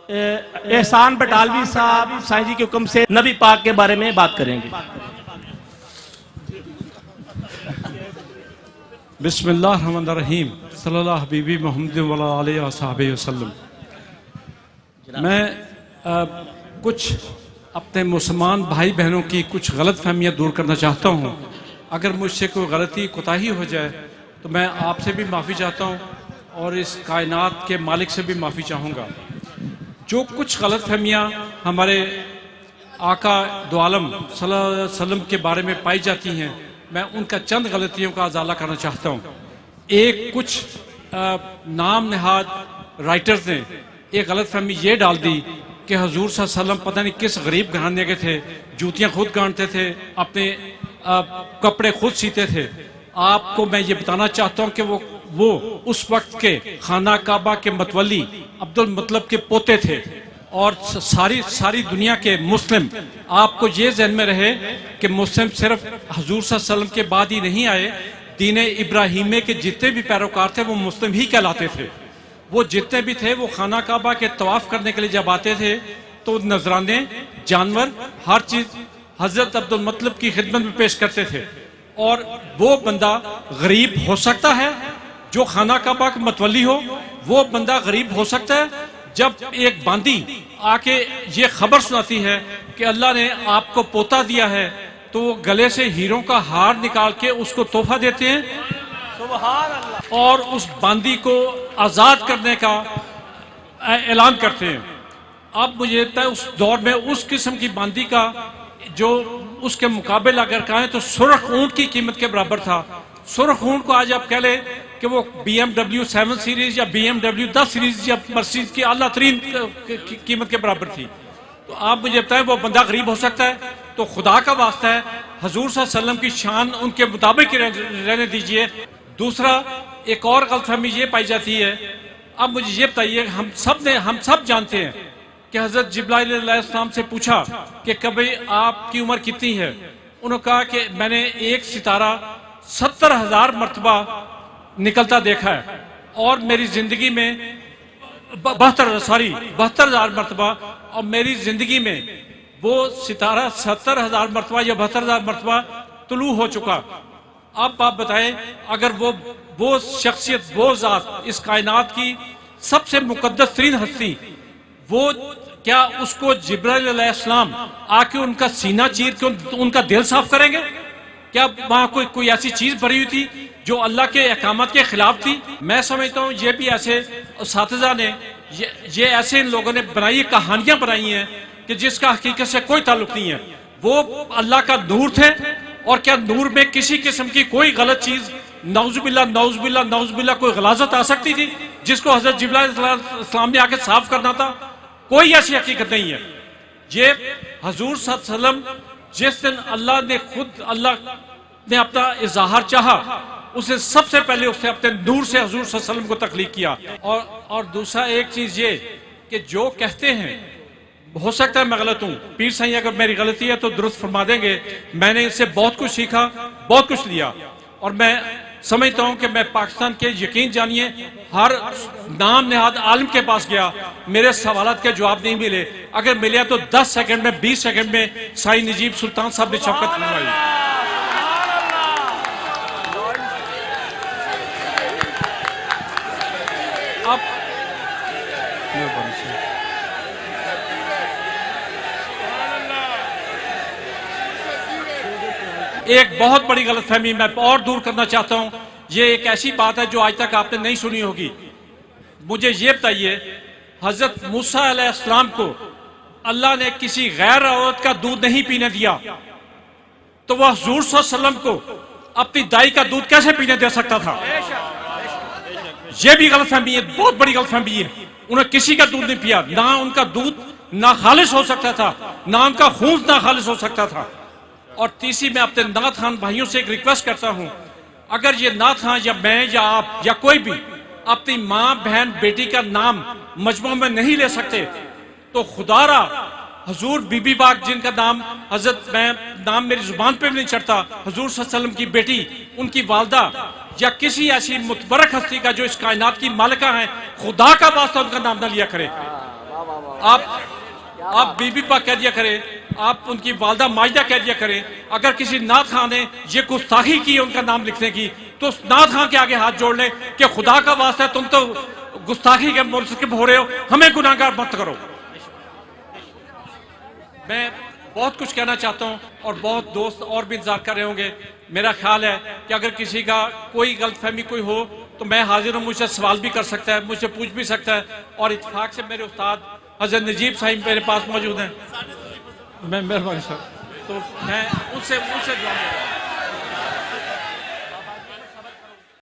احسان بٹالوی صاحب سائیں جی کے حکم سے نبی پاک کے بارے میں بات کریں گے۔ بسم اللہ الرحمن الرحیم، صلی اللہ حبیبی محمد علیہ وصحبہ وسلم۔ میں کچھ اپنے مسلمان بھائی بہنوں کی کچھ غلط فہمیاں دور کرنا چاہتا ہوں۔ اگر مجھ سے کوئی غلطی کوتاہی ہو جائے تو میں آپ سے بھی معافی چاہتا ہوں اور اس کائنات کے مالک سے بھی معافی چاہوں گا۔ جو کچھ غلط فہمیاں ہمارے آقا دو عالم صلی اللہ علیہ وسلم کے بارے میں پائی جاتی ہیں، میں ان کا چند غلطیوں کا ازالہ کرنا چاہتا ہوں۔ کچھ نام نہاد رائٹرز نے ایک غلط فہمی یہ ڈال دی کہ حضور صلی اللہ علیہ وسلم پتہ نہیں کس غریب گھرانے کے تھے، جوتیاں خود گانٹتے تھے، اپنے کپڑے خود سیتے تھے۔ آپ کو میں یہ بتانا چاہتا ہوں کہ وہ اس وقت کے خانہ کعبہ کے متولی عبد المطلب کے پوتے تھے، اور ساری دنیا کے مسلم، آپ کو یہ ذہن میں رہے کہ مسلم صرف حضور صلی اللہ علیہ وسلم کے بعد ہی نہیں آئے، دین ابراہیمیہ کے جتنے بھی پیروکار تھے وہ مسلم ہی کہلاتے تھے۔ وہ جتنے بھی تھے وہ خانہ کعبہ کے طواف کرنے کے لیے جب آتے تھے تو نذرانے، جانور، ہر چیز حضرت عبد المطلب کی خدمت میں پیش کرتے تھے۔ اور وہ بندہ غریب ہو سکتا ہے جو خانہ کعبہ کا متولی ہو، وہ بندہ غریب ہو سکتا ہے جب ایک باندی آ کے یہ خبر سناتی ہے کہ اللہ نے آپ کو پوتا دیا ہے تو وہ گلے سے ہیروں کا ہار نکال کے اس کو تحفہ دیتے ہیں سبحان اللہ، اور اس باندی کو آزاد کرنے کا اعلان کرتے ہیں۔ اب مجھے لگتا ہے اس دور میں اس قسم کی باندی کا جو اس کے مقابل اگر کہیں تو سرخ اونٹ کی قیمت کے برابر تھا۔ سرخ اونٹ کو آج آپ کہہ لیں کہ وہ BMW 7 سیریز یا BMW 10 سیریز یا مرسیڈیز کی اعلیٰ ترین قیمت کے برابر تھی، تو آپ مجھے بتائیں وہ بندہ غریب ہو سکتا ہے؟ تو خدا کا واسطہ ہے حضور صلی اللہ علیہ وسلم کی شان ان کے مطابق رہنے دیجئے۔ دوسرا ایک اور غلط فہمی یہ پائی جاتی ہے، اب مجھے یہ بتائیے، ہم سب جانتے ہیں کہ حضرت جبرائیل علیہ السلام سے پوچھا کہ کبھی آپ کی عمر کتنی ہے؟ انہوں نے کہا کہ میں نے ایک ستارہ 70,000 مرتبہ نکلتا دیکھا ہے، اور میری زندگی میں 72,000 مرتبہ، اور میری زندگی میں وہ ستارہ 70,000 مرتبہ یا 72,000 مرتبہ طلوع ہو چکا۔ اب آپ بتائیں اگر وہ شخصیت، وہ ذات، اس کائنات کی سب سے مقدس ترین ہستی، وہ کیا اس کو جبرائیل علیہ السلام آ کے ان کا سینہ چیر کے ان کا دل صاف کریں گے؟ کیا وہاں کوئی ایسی چیز بھری ہوئی تھی جو اللہ کے احکامات کے خلاف تھی؟ میں سمجھتا ہوں یہ بھی ایسے اساتذہ نے، یہ ایسے ان لوگوں نے بنائی کہانیاں بنائی ہیں کہ جس کا حقیقت سے کوئی تعلق نہیں ہے۔ وہ اللہ کا نور تھے، اور کیا نور میں کسی قسم کی کوئی غلط چیز، نعوذ باللہ نعوذ باللہ نعوذ باللہ، کوئی غلاظت آ سکتی تھی جس کو حضرت جبرائیل علیہ السلام نے آ کے صاف کرنا تھا؟ کوئی ایسی حقیقت نہیں ہے۔ یہ حضور صلی اللہ علیہ وسلم جس دن اللہ نے اپنا اظہار چاہا، اسے سب سے پہلے اس نے اپنے نور سے حضور صلی اللہ علیہ وسلم کو تخلیق کیا۔ اور دوسرا ایک چیز یہ کہ جو کہتے ہیں، ہو سکتا ہے میں غلط ہوں، پیر صاحب اگر میری غلطی ہے تو درست فرما دیں گے، میں نے اس سے بہت کچھ سیکھا، بہت کچھ لیا، اور میں سمجھتا ہوں کہ میں پاکستان کے، یقین جانیے، ہر نام نہاد عالم کے پاس گیا، میرے سوالات کے جواب نہیں ملے، اگر ملے تو 10 سیکنڈ میں 20 سیکنڈ میں سائی نجیب سلطان صاحب نے شفقت فرمائی۔ اب ایک بہت بڑی غلط فہمی میں اور دور کرنا چاہتا ہوں، یہ ایک ایسی بات ہے جو آج تک آپ نے نہیں سنی ہوگی۔ مجھے یہ بتائیے، حضرت موسیٰ علیہ السلام کو اللہ نے کسی غیر عورت کا دودھ نہیں پینے دیا، تو وہ حضور صلی اللہ علیہ وسلم کو اپنی دائی کا دودھ کیسے پینے دے سکتا تھا؟ یہ بھی غلط فہمی ہے، بہت بڑی غلط فہمی ہے۔ انہوں نے کسی کا دودھ نہیں پیا، نہ ان کا دودھ ناخالص ہو سکتا تھا، نہ ان کا خون ناخالص ہو سکتا تھا۔ اور تیسری میں اپنے نعت خوان بھائیوں سے ایک ریکویسٹ کرتا ہوں، اگر یہ نعت خوان یا میں یا آپ یا کوئی بھی اپنی ماں، بہن، بیٹی کا نام مجموعہ میں نہیں لے سکتے تو خدا را حضور بی بی پاک جن کا نام حضرت میں نام میری زبان پہ بھی نہیں چڑھتا، حضور صلی اللہ علیہ وسلم کی بیٹی، ان کی والدہ یا کسی ایسی متبرک ہستی کا جو اس کائنات کی مالکہ ہیں، خدا کا واسطہ ان کا نام نہ لیا کرے۔ آپ بی بی پاک کہہ دیا کریں، آپ ان کی والدہ ماجدہ کہہ دیا کریں. اگر کسی نعت خواں نے یہ گستاخی کی ان کا نام لکھنے کی تو اس نعت خواں کے آگے ہاتھ جوڑ لیں کہ خدا کا واسطہ ہے تم تو گستاخی کے مرتکب ہو رہے ہو، ہمیں گناہگار مت کرو. میں بہت کچھ کہنا چاہتا ہوں اور بہت دوست اور بھی انتظار کر رہے ہوں گے. میرا خیال ہے کہ اگر کسی کا کوئی غلط فہمی کوئی ہو تو میں حاضر ہوں، مجھ سے سوال بھی کر سکتا ہے، مجھ سے پوچھ بھی سکتا ہے. اور اتفاق سے میرے استاد حضرت نجیب صاحب میرے پاس موجود ہیں. میں مہربانی صاحب تو میں ان سے دعا